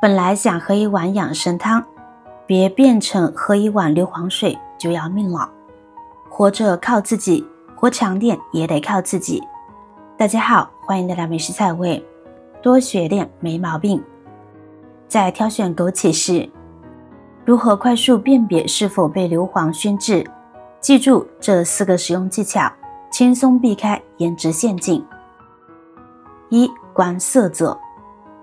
本来想喝一碗养生汤，别变成喝一碗硫磺水就要命了。活着靠自己，活长点也得靠自己。大家好，欢迎来到美食菜味，多学点没毛病。在挑选枸杞时，如何快速辨别是否被硫磺熏制？记住这4个使用技巧，轻松避开颜值陷阱。1. 观色泽。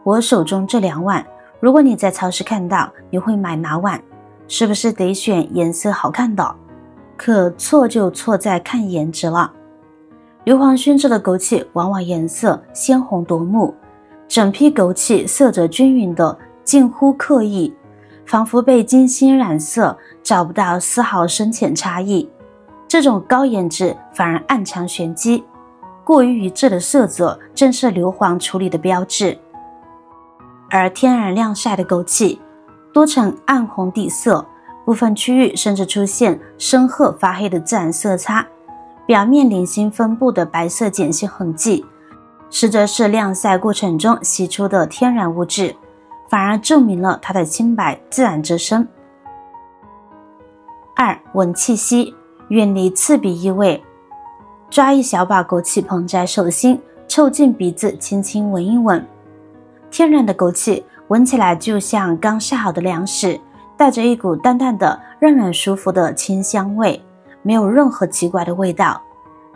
我手中这2碗，如果你在超市看到，你会买哪碗？是不是得选颜色好看的？可错就错在看颜值了。硫磺熏制的枸杞往往颜色鲜红夺目，整批枸杞色泽均匀的近乎刻意，仿佛被精心染色，找不到丝毫深浅差异。这种高颜值反而暗藏玄机，过于一致的色泽正是硫磺处理的标志。而天然晾晒的枸杞多呈暗红底色，部分区域甚至出现深褐发黑的自然色差，表面零星分布的白色碱性痕迹，实则是晾晒过程中析出的天然物质，反而证明了它的清白自然之身。2. 闻气息，远离刺鼻异味。抓一小把枸杞捧在手心，凑近鼻子轻轻闻一闻。天然的枸杞闻起来就像刚晒好的粮食，带着一股淡淡的让人舒服的清香味，没有任何奇怪的味道。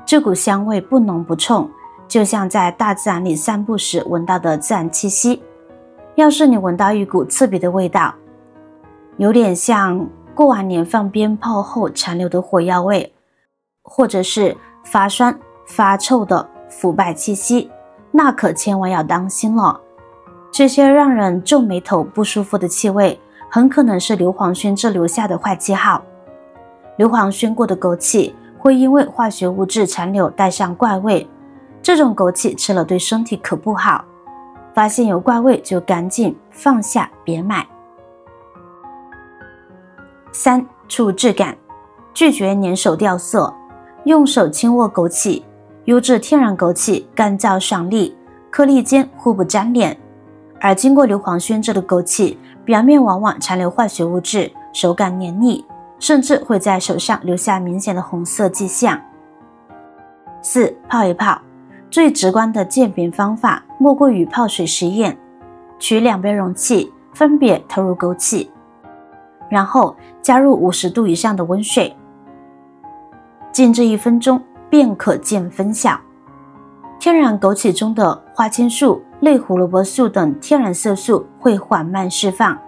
这股香味不浓不冲，就像在大自然里散步时闻到的自然气息。要是你闻到一股刺鼻的味道，有点像过完年放鞭炮后残留的火药味，或者是发酸发臭的腐败气息，那可千万要当心了。这些让人皱眉头不舒服的气味，很可能是硫磺熏制留下的坏记号。硫磺熏过的枸杞会因为化学物质残留带上怪味，这种枸杞吃了对身体可不好，发现有怪味就赶紧放下别买。3. 触质感，拒绝粘手掉色。用手轻握枸杞，优质天然枸杞干燥爽利，颗粒间互不粘连，而经过硫磺熏制的枸杞表面往往残留化学物质，手感黏腻，甚至会在手上留下明显的红色迹象。4. 泡一泡。最直观的鉴别方法莫过于泡水实验。取2杯容器，分别投入枸杞，然后加入50度以上的温水，静置1分钟便可见分晓。天然枸杞中的花青素、类胡萝卜素等天然色素会缓慢释放，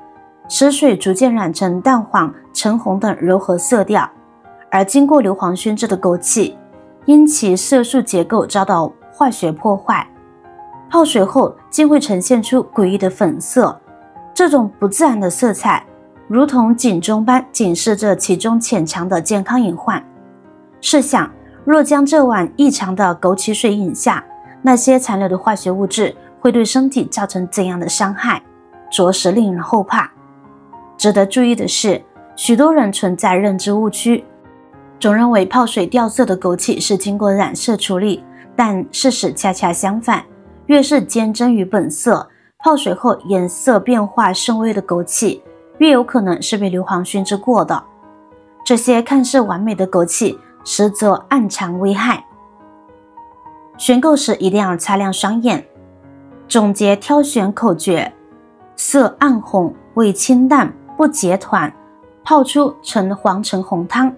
使水逐渐染成淡黄、橙红等柔和色调，而经过硫磺熏制的枸杞因其色素结构遭到化学破坏，泡水后竟会呈现出诡异的粉色。这种不自然的色彩如同警钟般警示着其中潜藏的健康隐患。试想，若将这碗异常的枸杞水饮下，那些残留的化学物质会对身体造成怎样的伤害，着实令人后怕。值得注意的是，许多人存在认知误区，总认为泡水掉色的枸杞是经过染色处理，但事实恰恰相反，越是坚贞于本色，泡水后颜色变化甚微的枸杞，越有可能是被硫磺熏制过的。这些看似完美的枸杞，实则暗藏危害。选购时一定要擦亮双眼。总结挑选口诀：色暗红，味清淡，不结团，泡出呈黄橙红汤。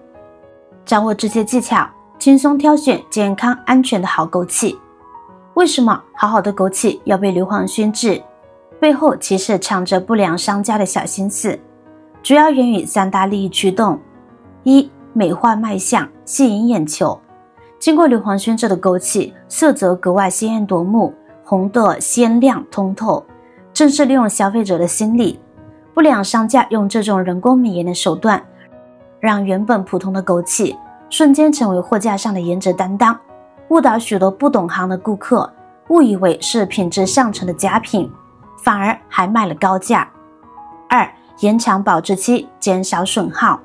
掌握这些技巧，轻松挑选健康安全的好枸杞。为什么好好的枸杞要被硫磺熏制？背后其实藏着不良商家的小心思，主要源于3大利益驱动。1. 美化卖相，吸引眼球。经过硫磺熏制的枸杞色泽格外鲜艳夺目，红得鲜亮通透，正是利用消费者的心理。不良商家用这种人工美颜的手段，让原本普通的枸杞瞬间成为货架上的颜值担当，误导许多不懂行的顾客，误以为是品质上乘的佳品，反而还卖了高价。2. 延长保质期，减少损耗。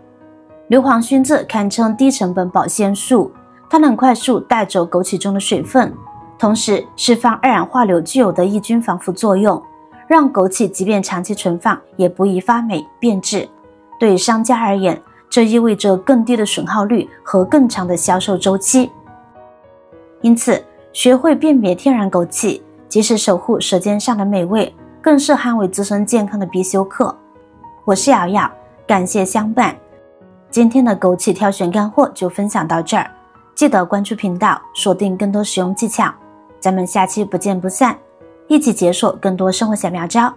硫磺熏制堪称低成本保鲜术，它能快速带走枸杞中的水分，同时释放二氧化硫具有的抑菌防腐作用，让枸杞即便长期存放也不易发霉变质。对商家而言，这意味着更低的损耗率和更长的销售周期。因此，学会辨别天然枸杞，既是守护舌尖上的美味，更是捍卫自身健康的必修课。我是瑶瑶，感谢相伴。今天的枸杞挑选干货就分享到这儿，记得关注频道，锁定更多实用技巧。咱们下期不见不散，一起解锁更多生活小妙招。